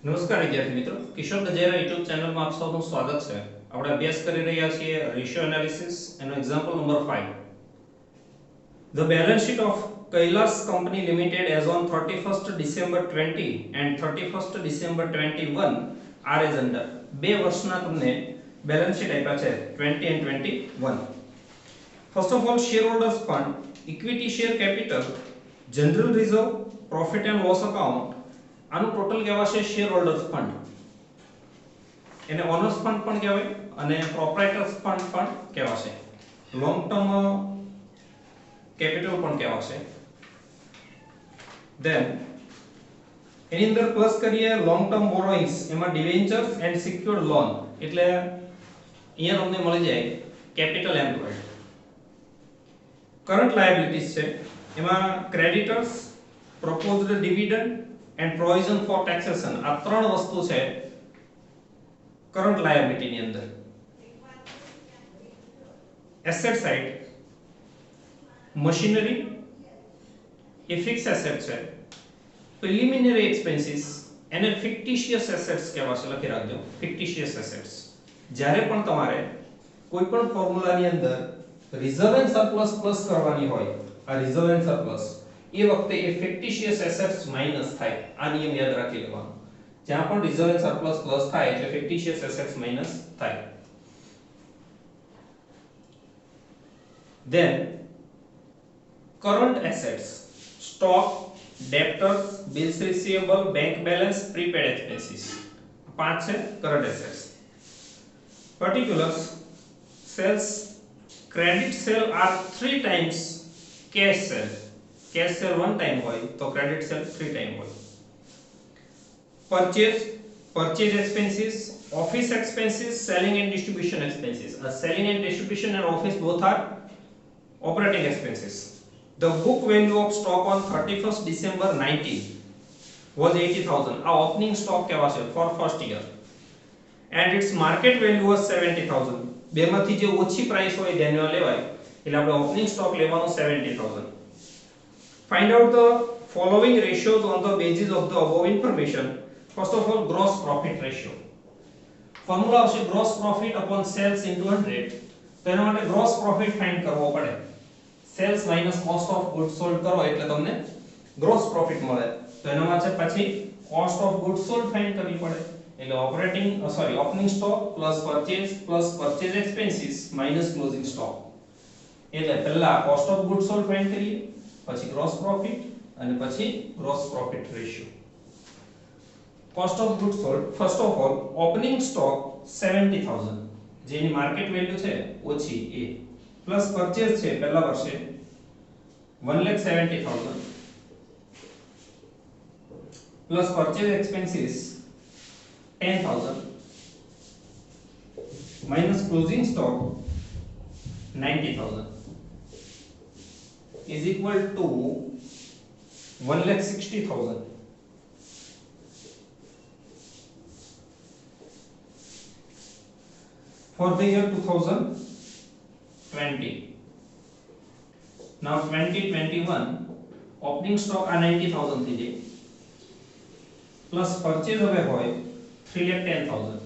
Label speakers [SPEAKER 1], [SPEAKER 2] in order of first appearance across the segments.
[SPEAKER 1] નમસ્કાર વિદ્યાર્થી મિત્રો, કિશોર ગજેરા યુટ્યુબ ચેનલમાં આપ સૌનું સ્વાગત છે. આપણે અભ્યાસ કરી રહ્યા છીએ રેશિયો એનાલિસિસ એનો example number 5. The balance sheet of Kailash Company Limited as on 31st December 20 and 31st December 21 are as under. બે વર્ષના તમને બેલેન્સ શીટ આપ્યા છે 20 and 21. First of all, shareholders fund, equity share capital, general reserve, profit and loss account. આનું total કહેવાશે share holders fund, એને owners fund પણ કહેવાય અને પ્રોપ્રાઇટર્સ ફંડ પણ કહેવાશે, લોંગ ટર્મ કેપિટલ પણ કહેવાશે. ધેન એની અંદર પ્લસ કરીએ લોંગ ટર્મ બોરોઇંગ્સ, એમાં ડિવેન્ચર્સ એન્ડ સિક્યોર્ડ લોન, એટલે અહીંયા તમને મળી જાય કેપિટલ એમ્પ્લોયડ. કરન્ટ લાયબિલિટીઝ છે, એમાં creditors, proposed dividend and provision for taxation. આ ત્રણ વસ્તુ છે કરન્ટ લાયબિલિટી ની અંદર. એસેટ સાઇડ મશીનરી એ ફિક્સ એસેટ છે. પ્રિલિમિનરી એક્સપેન્સીસ એને ફિક્ટિશિયસ એસેટ્સ કહેવાશે, લખી રાખજો ફિક્ટિશિયસ એસેટ્સ. જ્યારે પણ તમારે કોઈ પણ ફોર્મ્યુલાની અંદર રિઝર્વ એન્ડ સરપ્લસ પ્લસ કરવાની હોય, આ રિઝર્વ એન્ડ સરપ્લસ એ વખતે એ ફિક્ટિશિયસ એસેટ્સ માઈનસ થાય. આ નિયમ યાદ રાખી લેવાનો, જ્યાં પણ રિઝર્વ એન્ડ સરપ્લસ પ્લસ થાય એટલે ફિક્ટિશિયસ એસેટ્સ માઈનસ થાય. Then current assets, stock, debtors, bills receivable, bank balance, prepaid expenses, પાંચ છે current assets. Particulars, sales, credit sale are 3 times cash sale. Cash sale 1 time હોય તો credit sale 3 time હોય. Purchase expenses, office expenses, selling and distribution expenses. Selling and distribution and office both are operating expenses. The book value of stock on 31st December 19 was 80,000. આ opening stock કહેવાશે for first year and its market value was 70,000. બેમાંથી જે ઓછી price હોય તેને લેવાય, એટલે આપણે ઓપનિંગ સ્ટોક લેવાનો 70,000. Find out the following ratios on the basis of the above information. First of all, gross profit ratio. Formula આવશે gross profit upon sales into 100. તો એના માટે gross profit find કરવો પડે. Sales minus cost of goods sold કરો એટલે તમને gross profit મળે. તો એના માટે પછી cost of goods sold find કરવી પડે. એટલે opening stock plus purchase expenses minus closing stock. એટલે પહેલા cost of goods sold find કરીએ, પછી gross profit અને પછી gross profit ratio. cost of goods sold, first of all, opening stock 70,000 જેની માર્કેટ વેલ્યુ છે ઓછી એ, પ્લસ પરચેઝ છે પહેલા વર્ષે 1,70,000 plus purchase expenses 10,000 minus closing stock 90,000 is equal to 1,60,000. For the year 2020. Now 2021 opening stock आ 90,000 थी जे, plus purchase હવે હોય 3,10,000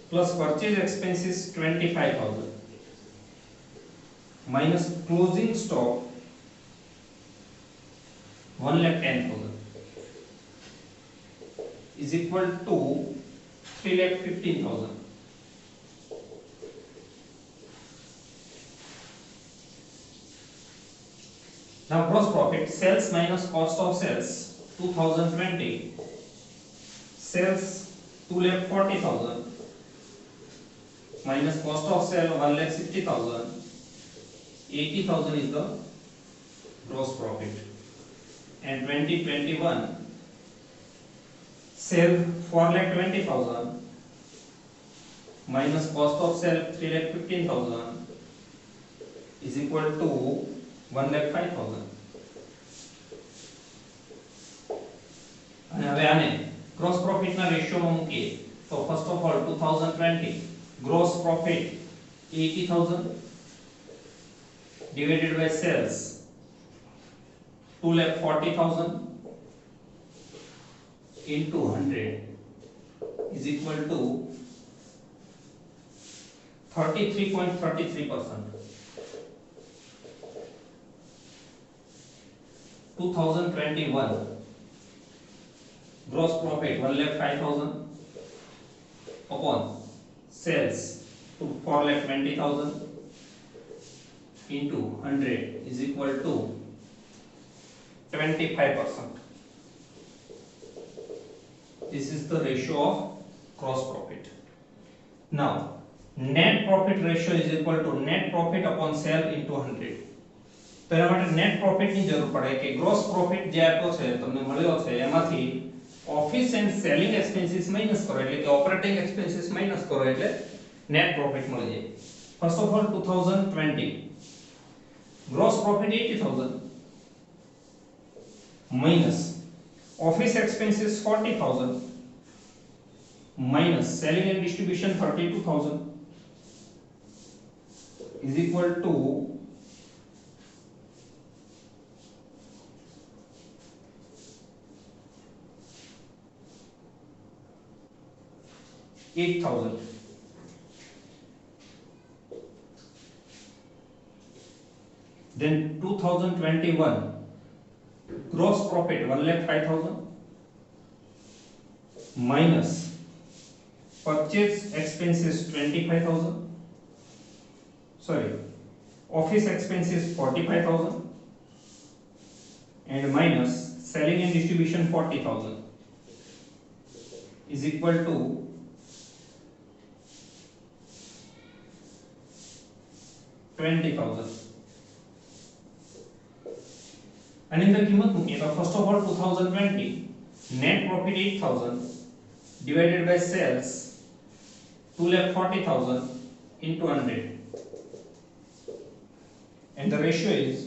[SPEAKER 1] plus purchase expenses 25,000 minus closing stock 1,10,000 is equal to 3,15,000. Now gross profit, sales minus cost of sales 2020, sales 2,40,000 minus cost of sale 1,60,000, 80,000 is the gross profit. And 2021 sale 4,20,000 minus cost of sale 3,15,000 is equal to 1,05,000. અને હવે આને gross profit ના રેશિયોમાં મૂકીએ તો first of all 2020 gross profit 80,000 divided by sales 2,40,000 into 100 is equal to 33.33%. 2021 gross profit 1,05,000 upon sales to 4,20,000 into 100 is equal to 25%. This is the ratio of gross profit. Now net profit ratio is equal to net profit upon sale into 100. તો એના માટે net profit ની જરૂર પડે કે gross profit જે આપ્યો છે તમને મળ્યો છે એમાંથી office and selling expenses minus કરો એટલે કે ઓપરેટિંગ એક્સપેન્સીસ માઈનસ કરો એટલે નેટ પ્રોફિટ મળી જાય. First of all 2020 gross profit 80,000 minus office expenses 40,000 minus selling and distribution 32,000 is equal to 8,000. Then 2021 gross profit 1,05,000 minus purchase expenses 25,000, sorry, office expenses 45,000 and minus selling and distribution 40,000 is equal to 20,000. અને અંદર કિંમત મૂકીએ તો first of all 2020 net profit 8,000 divided by sales 2,40,000 into 100 and the ratio is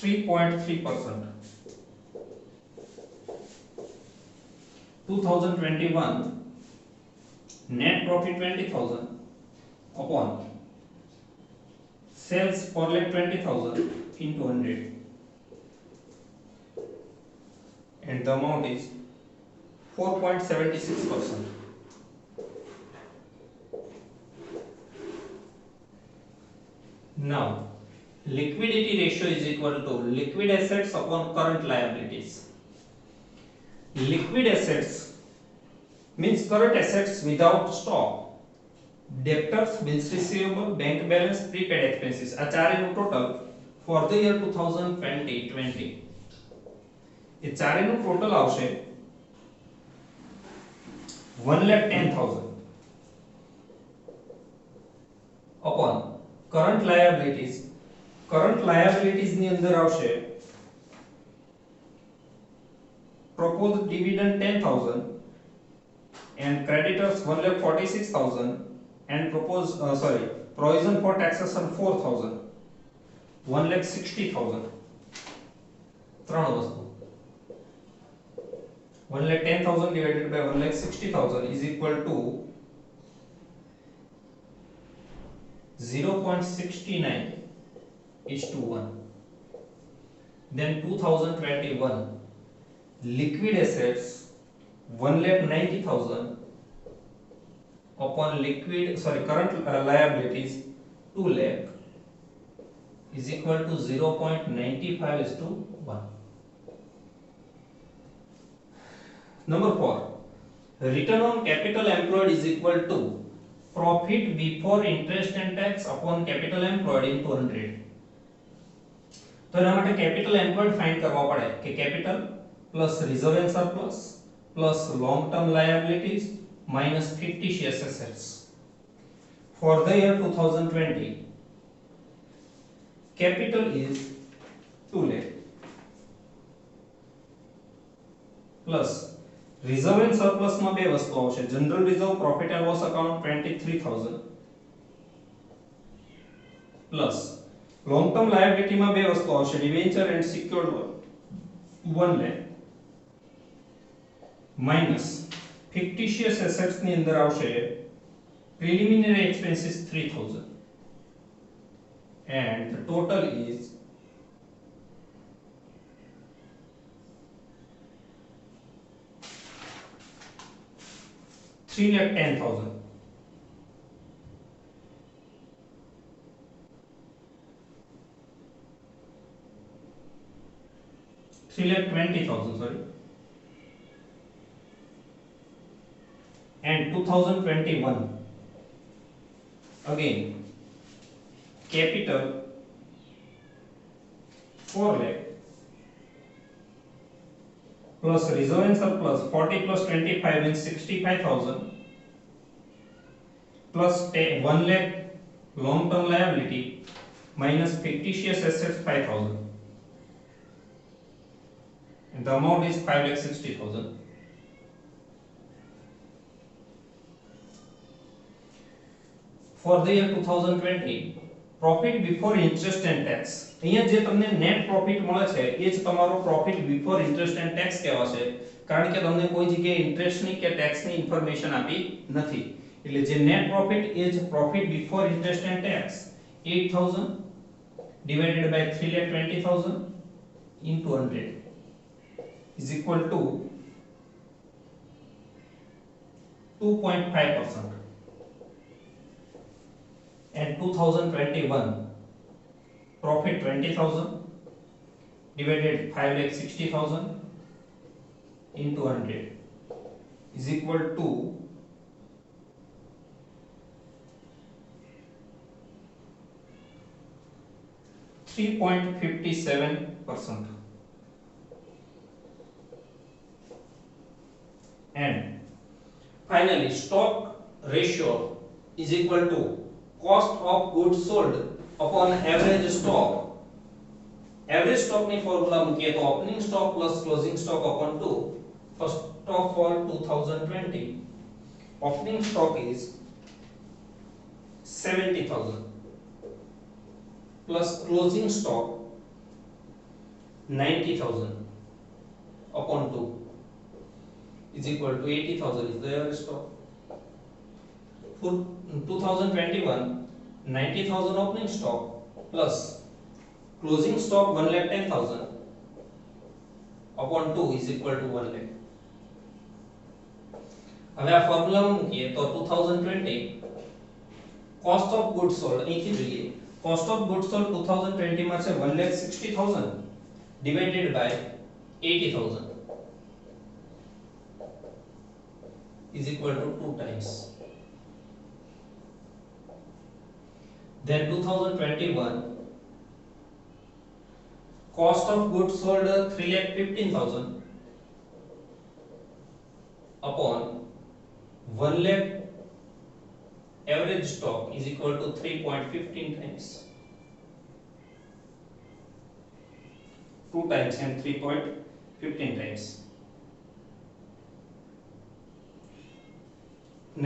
[SPEAKER 1] 3.3%. 2021 net profit 20,000 upon sales 4,20,000 into 100 and the amount is 4.76%. Now liquidity ratio is equal to liquid assets upon current liabilities. Liquid assets means current assets without stock, debtors, bills receivable, bank balance, prepaid expenses. આ ચારેનું total for the year 2020. A ચારેનું total આવશે 1,10,000 upon current liabilities. Current liabilities ની અંદર આવશે proposed dividend 10,000 and creditors 1,46,000 and provision for taxation 4,000, 1,60,000. ત્રણ વસ્તુ 1,10,000 divided by 1,60,000 is equal to 0.69:1. Then 2021 liquid assets 1,90,000 upon current liabilities 2 lakh is equal to 0.95:1. Number 4, return on capital employed is equal to profit before interest and tax upon capital employed into 100. તો એના માટે capital employed find કરવા પડે કે capital plus reserve and surplus plus long term liabilities minus fictitious assets. For the year 2020 capital is 2 lakh plus reserve and surplus માં બે વસ્તુ આવશે, general reserve, profit and loss account 23,000 plus long term liability માં બે વસ્તુ આવશે, debenture and secured loan 1 lakh minus fictitious assets ની અંદર આવશે preliminary expenses 3,000 and the total is 3,10,000. 3,20,000, sorry. And 2021, again capital 4 lakh plus reserve and surplus 40 plus 25 means 65,000 plus 1 lakh long term liability minus fictitious assets 5,000, and the amount is 5,60,000. For the year 2020, profit before interest and tax. અહીંયા જે તમને net profit મળે છે એ જ તમારો profit before interest and tax કહેવાશે, કારણ કે તમને કોઈ જગ્યાએ ઇન્ટરેસ્ટની કે ટેક્સની ઇન્ફોર્મેશન આપી નથી. એટલે જે નેટ પ્રોફિટ એ જ profit before interest and tax 8,000 divided by 3,20,000 into 100 is equal to 2.5%. And 2021 profit 20,000 divided 5,60,000 into 100 is equal to 3.57%. And finally stock ratio is equal to cost of goods sold upon average stock. Average stock ની formula મૂકીએ તો opening stock plus closing stock upon 2. First of all 2020 opening stock is 70,000 plus closing stock 90,000 upon 2 is equal to 80,000 is the average stock. For 2021 90,000 opening stock plus closing stock 1,10,000 upon 2 is equal to 1 lakh. હવે આ formula મૂકીએ તો 2020 cost of goods sold અહીંથી જોઈએ. cost of goods sold 2020 માં છે 1,60,000 divided by 80,000 is equal to 2 times. Then 2021 cost of goods sold 3,15,000 upon 1 lakh average stock is equal to 3.15 times. 2 times and 3.15 times.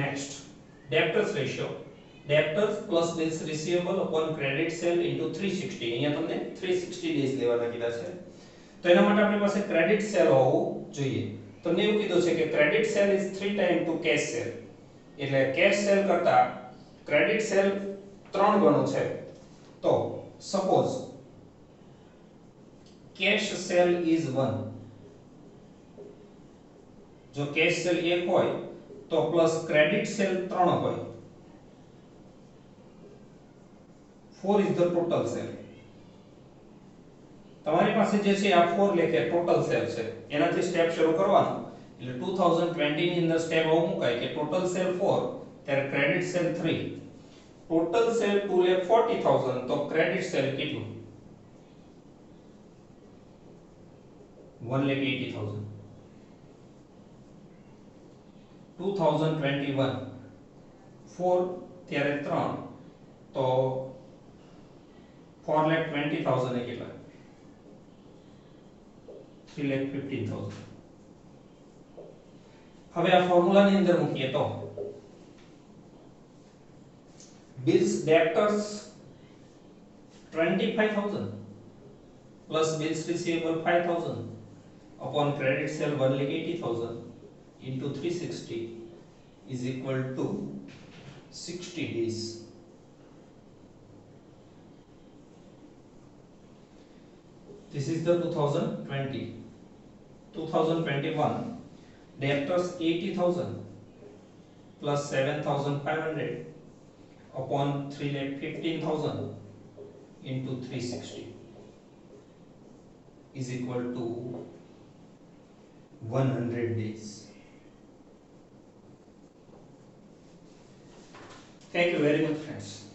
[SPEAKER 1] Next, debtors ratio. Debtors plus bills receivable upon credit sale into 360. અહીંયા તમને 360 days લેવાના કીધા છે. તો એના માટે આપણી પાસે ક્રેડિટ સેલ હોવું જોઈએ. તમને એવું કીધું છે કે credit cell is 3 times to cash sale. એટલે કેશ સેલ કરતા ક્રેડિટ સેલ 3 ગણો છે. તો સપોઝ કેશ સેલ is 1. જો કેશ સેલ 1 હોય તો પ્લસ ક્રેડિટ સેલ 3 હોય. 4 is the total sale. તમારી પાસે જે છે આ 4 લેખે ટોટલ સેલ છે. એનાથી સ્ટેપ શરૂ કરવાનું. એટલે 2020 ની અંદર સ્ટેપ આવું મુકાય કે ટોટલ સેલ 4 ત્યારે ક્રેડિટ સેલ 3. ટોટલ સેલ 2,40,000 તો ક્રેડિટ સેલ કેટલું? 1,80,000. 2021 4 ત્યારે 3 તો 4,20,000 એ કેટલા? 3,15,000. હવે આ ફોર્મ્યુલાની અંદર મૂકીએ તો bills debtors 25,000 plus bills receivable 5,000 upon credit sale 1,80,000 into 360 is equal to 60 days. This is the 2020. 2021 debtors 80,000 plus 7,500 upon 3,15,000 into 360 is equal to 100 days. Thank you very much, friends.